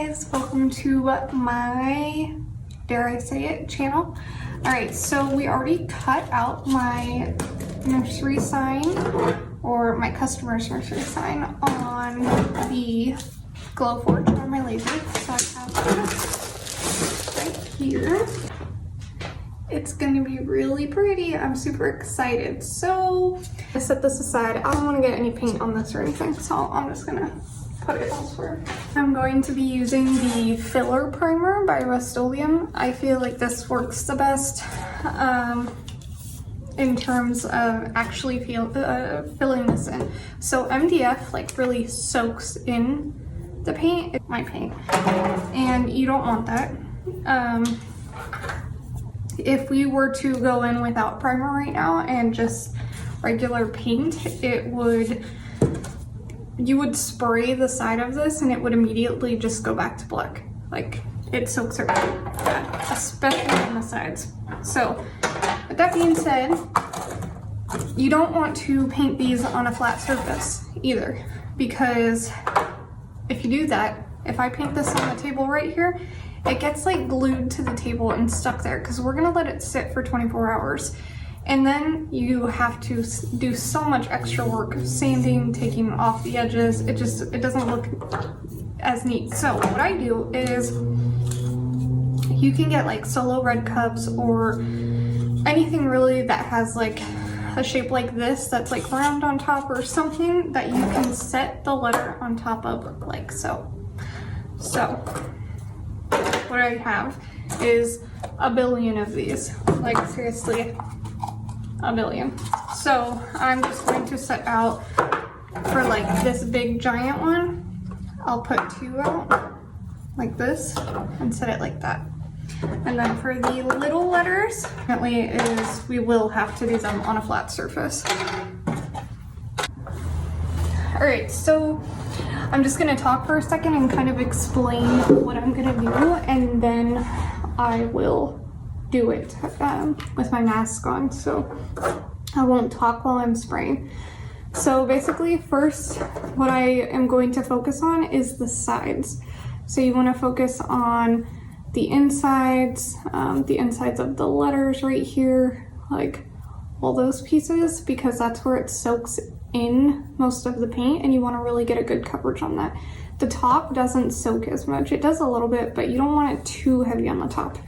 guys, welcome to my, dare I say it, channel. Alright, so we already cut out my nursery sign, or my customer's nursery sign, on the Glowforge on my laser. So I have it right here. It's gonna be really pretty. I'm super excited. So I set this aside. I don't want to get any paint on this or anything, so I'm just gonna put it elsewhere. I'm going to be using the filler primer by Rust-Oleum. I feel like this works the best in terms of actually filling this in. So MDF like really soaks in the paint, my paint, and you don't want that. If we were to go in without primer right now and just regular paint, you would spray the side of this and it would immediately just go back to black. Like, it soaks right in, especially on the sides. So, with that being said, you don't want to paint these on a flat surface either, because if you do that, if I paint this on the table right here, it gets like glued to the table and stuck there because we're gonna let it sit for 24 hours. And then you have to do so much extra work of sanding, taking off the edges. It doesn't look as neat. So what I do is, you can get like solo red cups or anything really that has like a shape like this that's like round on top or something that you can set the letter on top of, like so. So what I have is a billion of these, like seriously, a billion. So I'm just going to set out for like this big giant one. I'll put 2 out like this and set it like that. And then for the little letters, definitely is we will have to do them on a flat surface. All right, so I'm just gonna talk for a second and kind of explain what I'm gonna do, and then I will do it with my mask on, so I won't talk while I'm spraying. So basically, first, what I am going to focus on is the sides. So you want to focus on the insides of the letters right here, like all those pieces, because that's where it soaks in most of the paint, and you want to really get a good coverage on that. The top doesn't soak as much. It does a little bit, but you don't want it too heavy on the top.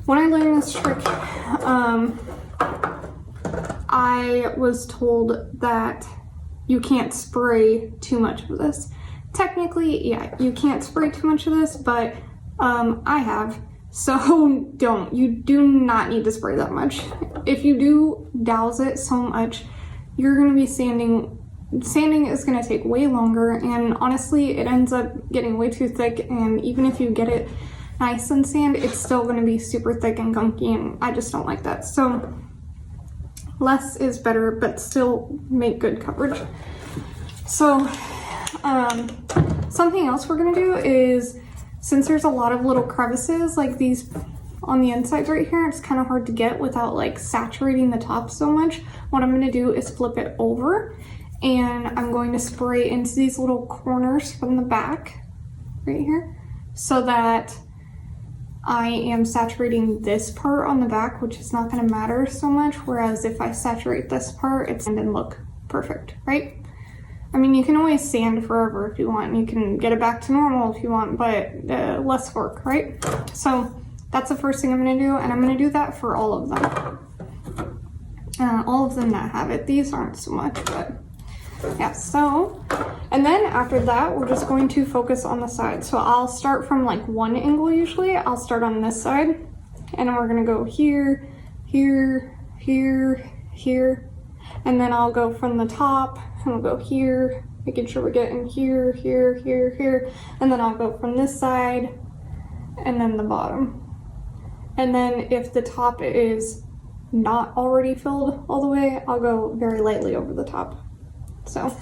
When I learned this trick, I was told that you can't spray too much of this. Technically, yeah, you can't spray too much of this, but I have, so don't. You do not need to spray that much. If you do douse it so much, you're going to be sanding. Sanding is going to take way longer, and honestly, it ends up getting way too thick, and even if you get it nice and sand, it's still going to be super thick and gunky, and I just don't like that. So less is better, but still make good coverage. So something else we're going to do is, since there's a lot of little crevices like these on the insides right here, it's kind of hard to get without like saturating the top so much. What I'm going to do is flip it over, and I'm going to spray into these little corners from the back right here, so that I am saturating this part on the back, which is not going to matter so much, whereas if I saturate this part, it's going to look perfect, right? I mean, you can always sand forever if you want, and you can get it back to normal if you want, but less work, right? So that's the first thing I'm going to do, and I'm going to do that for all of them. All of them that have it. These aren't so much, but yeah, so, and then after that, we're just going to focus on the side. So I'll start from like one angle usually. I'll start on this side, and then we're going to go here, here, here, here, and then I'll go from the top, and we'll go here, making sure we're getting here, here, here, here, and then I'll go from this side, and then the bottom. And then if the top is not already filled all the way, I'll go very lightly over the top. So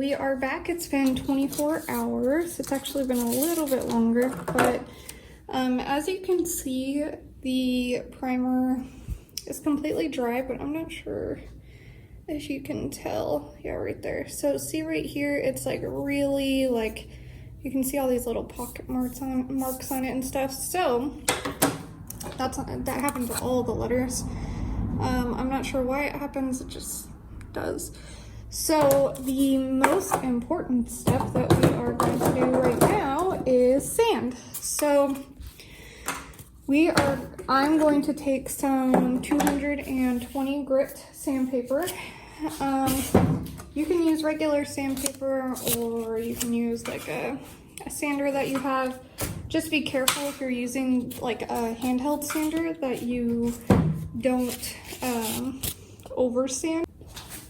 we are back. It's been 24 hours. It's actually been a little bit longer, but as you can see, the primer is completely dry, but I'm not sure if you can tell. Yeah, right there. So see right here, it's like really like, you can see all these little pocket marks on it and stuff. So that happens with all the letters. I'm not sure why it happens, it just does. So the most important step that we are going to do right now is sand. So I'm going to take some 220 grit sandpaper. You can use regular sandpaper, or you can use like a sander that you have. Just be careful if you're using like a handheld sander that you don't over sand.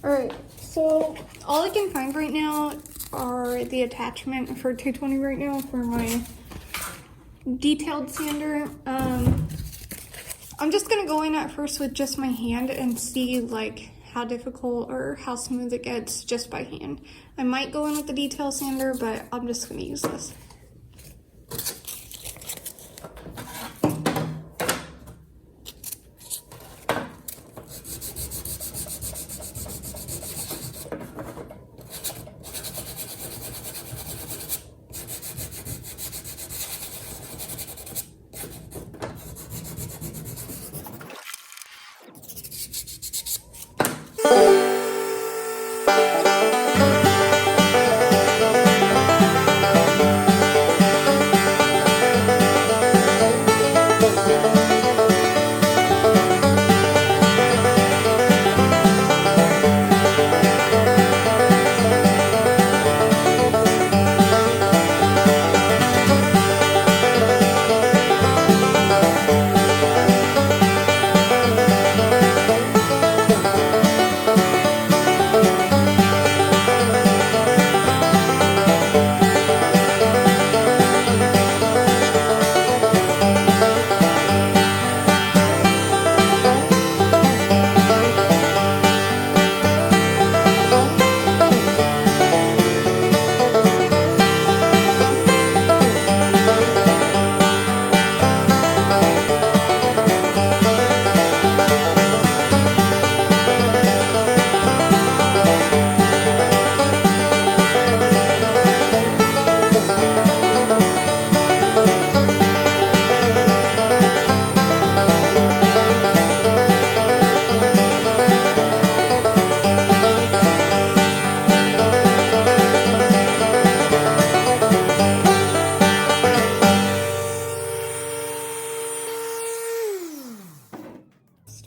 All right, so all I can find right now are the attachment for 220 right now for my detailed sander. I'm just gonna go in at first with just my hand and see like how difficult or how smooth it gets just by hand. I might go in with the detail sander, but I'm just gonna use this.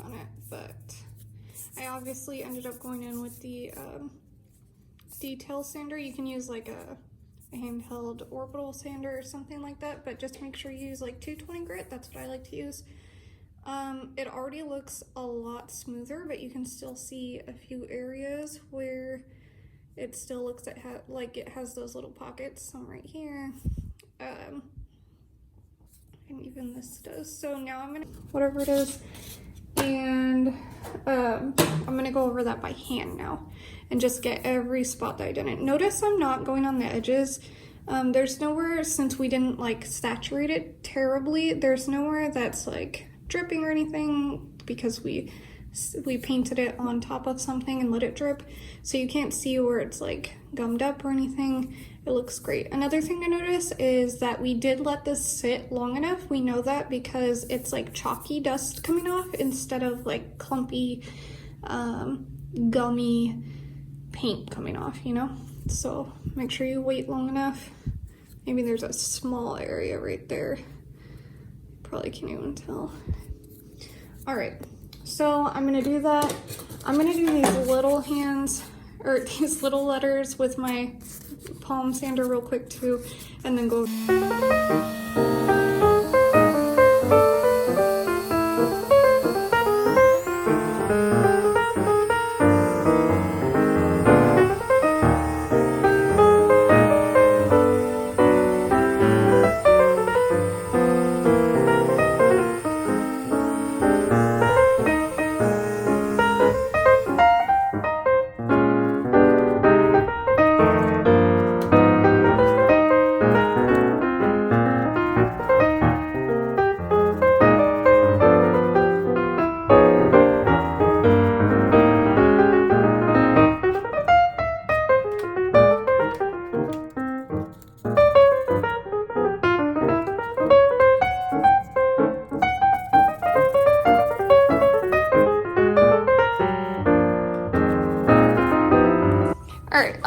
On it, but I obviously ended up going in with the detail sander. You can use like a handheld orbital sander or something like that, but just make sure you use like 220 grit. That's what I like to use. It already looks a lot smoother, but you can still see a few areas where it still looks like it has those little pockets, some right here, and even this does. So now I'm gonna, whatever it is, and I'm gonna go over that by hand now and just get every spot that I didn't. Notice I'm not going on the edges. There's nowhere, since we didn't like saturate it terribly, there's nowhere that's like dripping or anything because we painted it on top of something and let it drip, so you can't see where it's like gummed up or anything. It looks great. Another thing to notice is that we did let this sit long enough. We know that because it's like chalky dust coming off instead of like clumpy gummy paint coming off, you know? So make sure you wait long enough. Maybe there's a small area right there. Probably can't even tell. All right, so I'm gonna do that. I'm gonna do these little hands, or these little letters with my palm sander real quick too, and then go.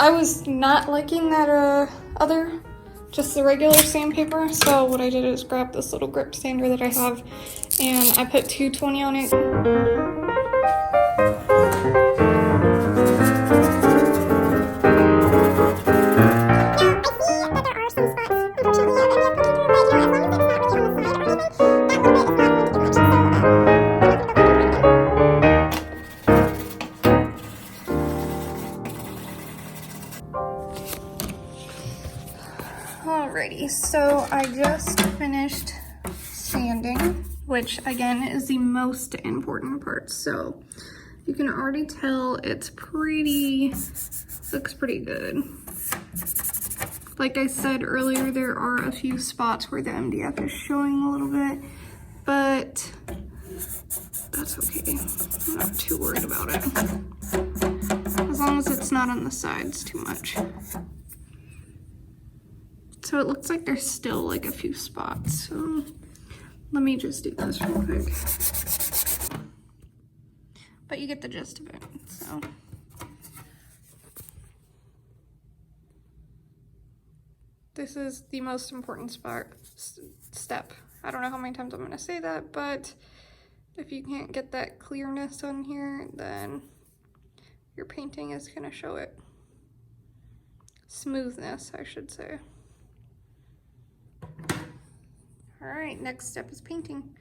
I was not liking that just the regular sandpaper, so what I did is grab this little grip sander that I have, and I put 220 on it. Alrighty, so I just finished sanding, which again is the most important part. So you can already tell it's looks pretty good. Like I said earlier, there are a few spots where the MDF is showing a little bit, but that's okay. I'm not too worried about it. As long as it's not on the sides too much. So it looks like there's still like a few spots. So let me just do this real quick. But you get the gist of it, so. This is the most important step. I don't know how many times I'm gonna say that, but if you can't get that clearness on here, then your painting is gonna show it. Smoothness, I should say. All right, next step is painting.